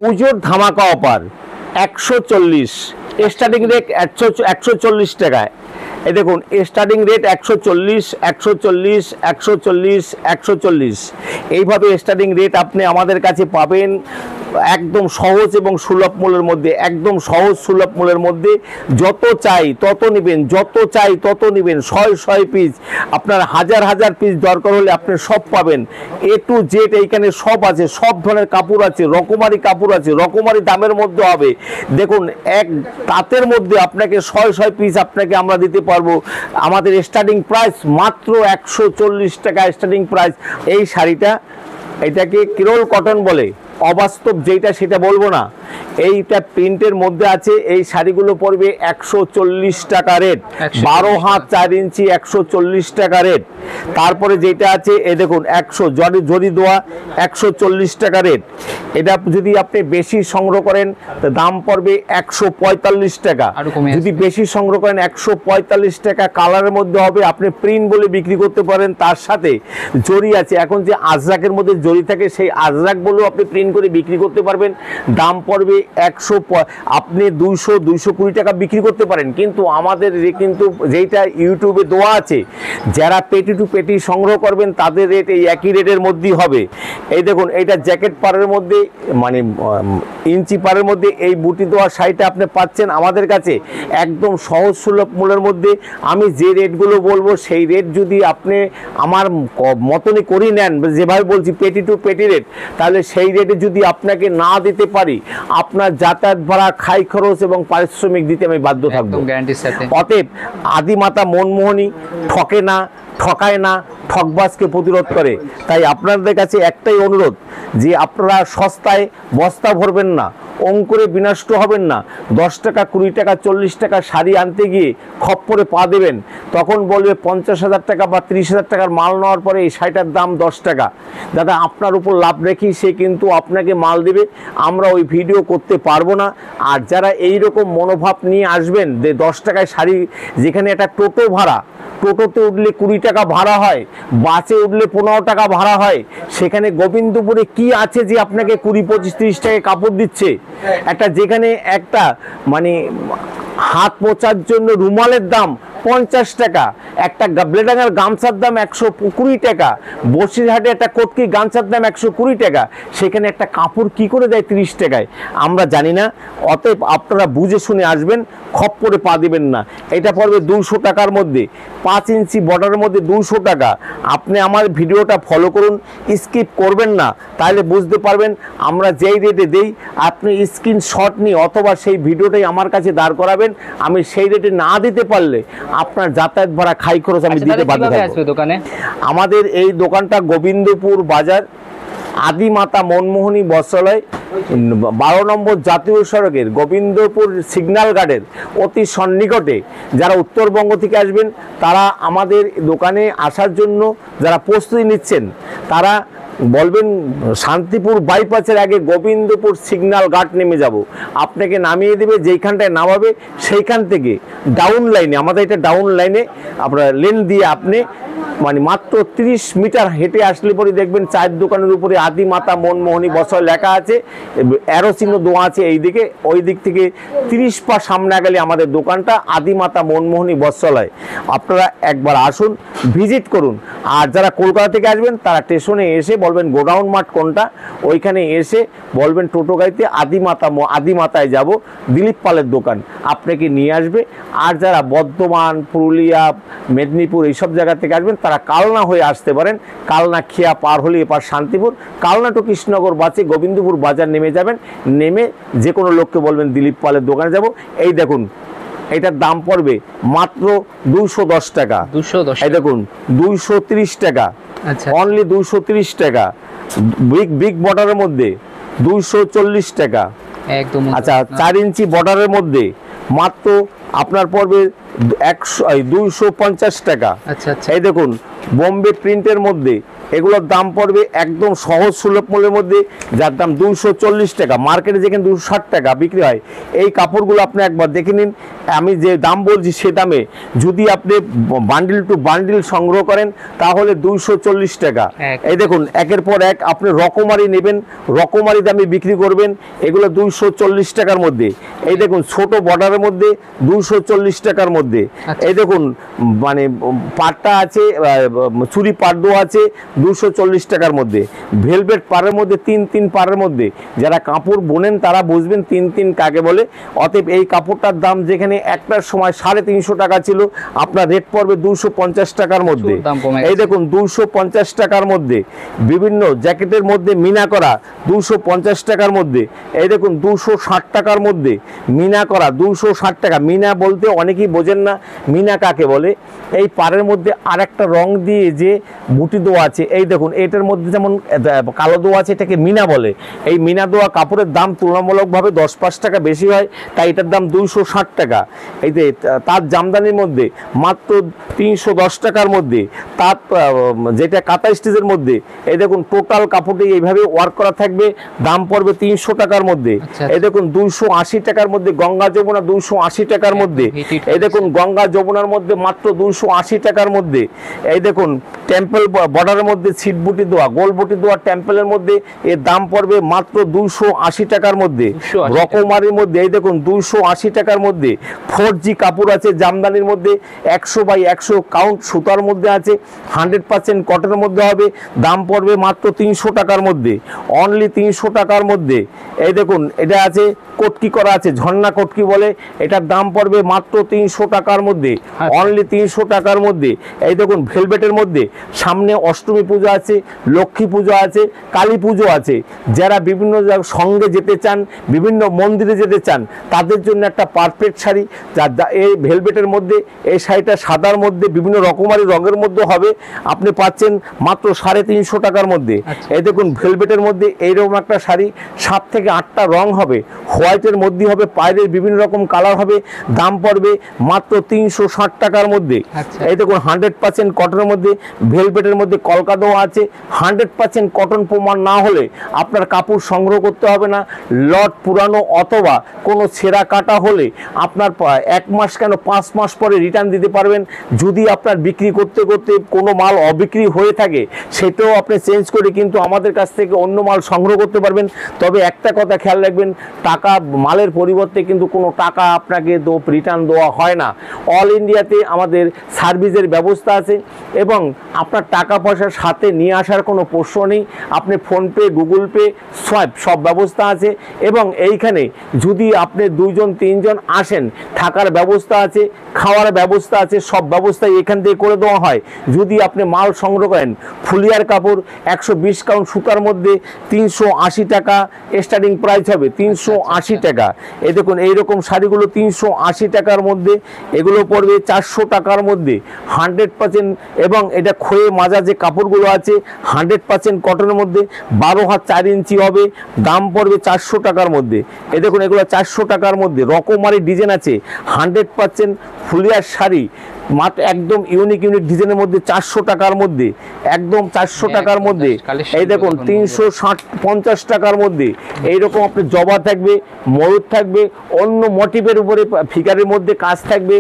পুজোর ধামাকা offer 140 starting rate 140 টাকায়। এই দেখুন স্টার্টিং রেট 140 140 140 140 এইভাবে স্টার্টিং রেট আপনি আমাদের কাছে পাবেন একদম সহজ এবং সুলভ মূল্যের মধ্যে, একদম সহজ সুলভ মূল্যের মধ্যে। যত চাই তত নেবেন, যত চাই তত নেবেন, 100 পিস, আপনার হাজার পিস দরকার হলে আপনি সব পাবেন। A to Z এইখানে সব আছে, সব ধরনের কাপড় আছে, রকমারি কাপড় আছে, রকমারি দামের মধ্যে হবে। দেখুন এক তাঁতের মধ্যে আপনাকে 100 পিস আপনাকে আমরা দিতে পারবো। আমাদের স্টার্টিং প্রাইস মাত্র 140 টাকা স্টার্টিং প্রাইস। এই শাড়িটা এটাকে কেরল কটন বলে, অবাস্তব যেটা সেটা বলবো না, এইটা প্রিন্টের মধ্যে আছে। এই শাড়িগুলো পড়বে 140 টাকা রেট, 12 হাত 4 ইঞ্চি 140 টাকা রেট। তারপরে যেটা আছে এই দেখুন 100 জরি দেওয়া 140 টাকা রেট। এটা যদি আপনি বেশি সংগ্রহ করেন তো দাম পড়বে 145 টাকা। যদি বেশি সংগ্রহ করেন 145 টাকা। কালারের মধ্যে হবে, আপনি প্রিন্ট বলে বিক্রি করতে পারেন, তার সাথে জরি আছে। এখন যে আজরাকের মধ্যে জরি থাকে সেই আজরাক বলেও আপনি প্রিন্ট করে বিক্রি করতে পারবেন। দাম পড়বে 100, আপনি 220 টাকা বিক্রি করতে পারেন। কিন্তু আমাদের কিন্তু যেটা ইউটিউবে দেওয়া আছে, যারা পেটি টু পেটি সংগ্রহ করবেন তাদের রেট এই একই রেটের মধ্যেই হবে। এই দেখুন এইটা জ্যাকেট পাড়ের মধ্যে, মানে ইঞ্চি পাড়ের মধ্যে এই বুটি দেওয়া শাড়িটা আপনি পাচ্ছেন আমাদের কাছে একদম সহজ সুলভ মূল্যের মধ্যে। আমি যে রেটগুলো বলবো সেই রেট যদি আপনি আমার মতনই করি নেন, যেভাবে বলছি পেটি টু পেটি রেট, তাহলে সেই রেটে যদি আপনাকে না দিতে পারি, আপনার যাতায়াত ভাড়া, খাই খরচ এবং পারিশ্রমিক দিতে আমি বাধ্য থাকবো। অতএব আদিমাতা মনমোহনী ঠকে না, ঠকায় না, ঠকবাজকে প্রতিরোধ করে। তাই আপনাদের কাছে একটাই অনুরোধ যে আপনারা সস্তায় বস্তা ভরবেন না, অঙ্কুরে বিনষ্ট হবেন না। 10 টাকা 20 টাকা 40 টাকা শাড়ি আনতে গিয়ে খপ্পরে পা দেবেন, তখন বলবে 50,000 টাকা বা 30,000 টাকার মাল নেওয়ার পরে এই শাড়িটার দাম 10 টাকা। দাদা আপনার উপর লাভ রেখে সে কিন্তু আপনাকে মাল দেবে, আমরা ওই ভিডিও করতে পারবো না। আর যারা এই রকম মনোভাব নিয়ে আসবেন যে 10 টাকায় শাড়ি, যেখানে একটা টোটো ভাড়া, টোটোতে উঠলে 20 টাকা ভাড়া হয়, বাসে উঠলে 15 টাকা ভাড়া হয়, সেখানে গোবিন্দপুরে কি আছে যে আপনাকে 20-25-30 টাকায় কাপড় দিচ্ছে? একটা যেখানে একটা মানে হাত মোছার জন্য রুমালের দাম 50 টাকা, একটা ব্লেডাঙ্গার গামছার দাম 120 টাকা, বসিরহাটে একটা কটকি গামছার দাম 120 টাকা, সেখানে একটা কাপড় কি করে দেয় 30 টাকায়? আমরা জানি না। অতএব আপনারা বুঝে শুনে আসবেন, খপ্পরে পা দিবেন না। এটা পড়বে 200 টাকার মধ্যে, 5 ইঞ্চি বর্ডারের মধ্যে 200 টাকা। আপনি আমার ভিডিওটা ফলো করুন, স্কিপ করবেন না, তাহলে বুঝতে পারবেন আমরা যেই রেটে দেই। আপনি স্ক্রিনশট নিয়ে অথবা সেই ভিডিওটাই আমার কাছে দাঁড় করাবেন, আমি সেই রেটে না দিতে পারলে আপনার যাতায়াত ভাড়া, খাই খরচ আমি দিতে বাধ্য থাকবো। দোকানে আমাদের এই দোকানটা গোবিন্দপুর বাজার, আদিমাতা মনমোহনী বস্ত্রালয়, 12 নম্বর জাতীয় সড়কের গোবিন্দপুর সিগন্যাল গার্ডের অতি সন্নিকটে। যারা উত্তরবঙ্গ থেকে আসবেন তারা আমাদের দোকানে আসার জন্য যারা প্রস্তুতি নিচ্ছেন, তারা বলবেন শান্তিপুর বাইপাসের আগে গোবিন্দপুর সিগন্যাল গার্ড নেমে যাব, আপনাকে নামিয়ে দেবে। যেইখানটায় নামাবে সেইখান থেকে ডাউন লাইনে, আমাদের এটা ডাউন লাইনে আপনার লেন দিয়ে আপনি মানে মাত্র 30 মিটার হেঁটে আসলে পরে দেখবেন চায়ের দোকানের উপরে আদিমাতা মনমোহনী বস্ত্রালয় লেখা আছে, অ্যারো চিহ্ন দেওয়া আছে এই দিকে। ওই দিক থেকে 30 পা সামনে গেলে আমাদের দোকানটা আদিমাতা মনমোহনী বস্ত্রালয়। আপনারা একবার আসুন, ভিজিট করুন। আর যারা কলকাতা থেকে আসবেন তারা স্টেশনে এসে বলবেন গোডাউন মাঠ কোনটা, ওইখানে এসে বলবেন টোটো গাড়িতে আদিমাতায় যাব, দিলীপ পালের দোকান আপনাকে নিয়ে আসবে। আর যারা বর্ধমান, পুরুলিয়া, মেদিনীপুর এইসব জায়গা থেকে আসবেন তারা কালনা হয়ে আসতে পারেন। কালনা খেয়া পার হলে এপার শান্তিপুর, কালনা টু কৃষ্ণনগর বাসে গোবিন্দপুর বাজার নেমে যাবেন। নেমে যে কোনো লোককে বলবেন দিলীপ পালের দোকানে যাব। এই দেখুন এটার দাম পড়বে মাত্র 210 টাকা। এই দেখুন 230 টাকা, অনলি 230 টাকা। বিগ বর্ডারের মধ্যে 240 টাকা। আচ্ছা 4 ইঞ্চি বর্ডারের মধ্যে মাত্র আপনার পড়বে 250 টাকা। এই দেখুন বোম্বে প্রিন্টের মধ্যে এগুলোর দাম পড়বে একদম সহজ সুলভ মূল্যের মধ্যে, যার দাম 240 টাকা। মার্কেটে যেখানে 260 টাকা বিক্রি হয়, এই কাপড়গুলো আপনি একবার দেখে নিন। আমি যে দাম বলছি সে দামে যদি আপনি বান্ডিল টু বান্ডিল সংগ্রহ করেন তাহলে 240 টাকা। এই দেখুন, একের পর এক আপনি রকমারি নেবেন, রকমারি দামে বিক্রি করবেন, এগুলো 240 টাকার মধ্যে। এই দেখুন, ছোট বর্ডারের মধ্যে 240 টাকার মধ্যে। এই দেখুন, মানে পাটটা আছে, চুরি পাট্টো আছে 240 টাকার মধ্যে। ভেলভেট পাড়ের মধ্যে 3 পাড়ের মধ্যে যারা কাপড় বোনেন তারা বুঝবেন 3 কাকে বলে। অতএব এই কাপড়টার দাম যেখানে একটার সময় 350 টাকা ছিল, আপনার রেট পড়বে 250 টাকার মধ্যে। এই দেখুন, 250 টাকার মধ্যে। বিভিন্ন জ্যাকেটের মধ্যে মিনা করা 250 টাকার মধ্যে। এই দেখুন, 260 টাকার মধ্যে মিনা করা, 260 টাকা। মিনা বলতে অনেকেই বোঝেন না মিনা কাকে বলে। এই পাড়ের মধ্যে আর একটা রং দিয়ে যে বুটি দেওয়া আছে, এই দেখুন, এটার মধ্যে যেমন কালো দেওয়া আছে, এটাকে মিনা বলে। এই মিনা দেওয়া কাপড়ের দাম তুলনামূলকভাবে 10-5 টাকা বেশি হয়, তাই এটার দাম 260 টাকা। এই যে তার জামদানির মধ্যে মাত্র 310 টাকার মধ্যে। তার যেটা কাঁথা স্টিচের মধ্যে, এই দেখুন, টোটাল কাপড়টি এইভাবে ওয়ার্ক করা থাকবে, দাম পড়বে 300 টাকার মধ্যে। এই দেখুন, 280 টাকার মধ্যে গঙ্গা যমুনা, 280 টাকার মধ্যে। এই দেখুন, গঙ্গা যমুনার মধ্যে মাত্র 280 টাকার মধ্যে। এই দেখুন, টেম্পল বর্ডারের মধ্যে ছিট বুটি দেওয়া, গোল বুটি দেওয়া টেম্পলের মধ্যে, এর দাম পড়বে মাত্র 280 টাকার মধ্যে। রকমারির মধ্যে, এই দেখুন, 280 টাকার মধ্যে। 4G কাপড় আছে জামদানির মধ্যে, 100x100 কাউন্ট সুতার মধ্যে আছে, 100% কটনের মধ্যে হবে, দাম পড়বে মাত্র 300 টাকার মধ্যে, অনলি 300 টাকার মধ্যে। এই দেখুন, এটা আছে কটকি করা আছে, ঝর্ণা কটকি বলে, এটার দাম পড়বে মাত্র 300 টাকার মধ্যে, অনলি 300 টাকার মধ্যে। এই দেখুন, ভেলভেটের মধ্যে সামনে অষ্টমী পুজো আছে, লক্ষ্মী পুজো আছে, কালী পুজো আছে। যারা বিভিন্ন সঙ্গে যেতে চান, বিভিন্ন মন্দিরে যেতে চান, তাদের জন্য একটা পারফেক্ট শাড়ি। এই ভেলভেটের মধ্যে, এই শাড়িটা সাদার মধ্যে বিভিন্ন রকমারি রঙের মধ্যে হবে, আপনি পাচ্ছেন মাত্র 350 টাকার মধ্যে। এই দেখুন, ভেলভেটের মধ্যে এইরকম একটা শাড়ি 7 থেকে 8টা রং হবে, হোয়াইটের মধ্যে হবে, পায়ের বিভিন্ন রকম কালার হবে, দাম পড়বে মাত্র 360 টাকার মধ্যে। এই দেখুন, 100% কটনের মধ্যে, ভেলভেটের মধ্যে কলকা দেওয়া আছে। 100% কটন প্রমাণ না হলে আপনার কাপড় সংগ্রহ করতে হবে না। লট পুরানো অথবা কোনো ছেঁড়া কাটা হলে আপনার 1 মাস কেন 5 মাস পরে রিটার্ন দিতে পারবেন। যদি আপনার বিক্রি করতে করতে কোনো মাল অবিক্রি হয়ে থাকে, সেটাও আপনি চেঞ্জ করে কিন্তু আমাদের কাছ থেকে অন্য মাল সংগ্রহ করতে পারবেন। তবে একটা কথা খেয়াল রাখবেন, টাকা মালের পরিবর্তে কিন্তু কোনো টাকা আপনাকে রিটার্ন দেওয়া হয় না। অল ইন্ডিয়াতে আমাদের সার্ভিসের ব্যবস্থা আছে এবং আপনার টাকা পয়সার সাথে নিয়ে আসার কোনো প্রশ্ন নেই। আপনি ফোনপে, গুগল পে, সোয়াইপ সব ব্যবস্থা আছে। এবং এইখানে যদি আপনি 2-3 জন আসেন, থাকার ব্যবস্থা আছে, খাওয়ার ব্যবস্থা আছে, সব ব্যবস্থাই এখান থেকে করে দেওয়া হয়। যদি আপনি মাল সংগ্রহ করেন, ফুলিয়ার কাপড় 120 কাউন্ট সুতার মধ্যে 380 টাকা স্টার্টিং প্রাইস হবে, 380 টাকা। এই দেখুন, এইরকম শাড়িগুলো 380 টাকার মধ্যে, এগুলো পড়বে 400 টাকার মধ্যে 100%। এবং এটা খয়ে মাজা যে কাপড়গুলো আছে 100% কটনের মধ্যে, 12 হাত 4 ইঞ্চি হবে, দাম পড়বে 400 টাকার মধ্যে। এই দেখুন, এগুলো 400 টাকার মধ্যে। রকমারি ডিজাইন আছে, 100% ফুলিয়ার শাড়ি, মাত্র একদম ইউনিক ডিজাইনের মধ্যে 400 টাকার মধ্যে, একদম 400 টাকার মধ্যে। এই দেখুন, 350 টাকার মধ্যে এইরকম আপনি জবা থাকবে, ময়ূর থাকবে, অন্য মোটিভের উপরে ফিগারের মধ্যে কাজ থাকবে।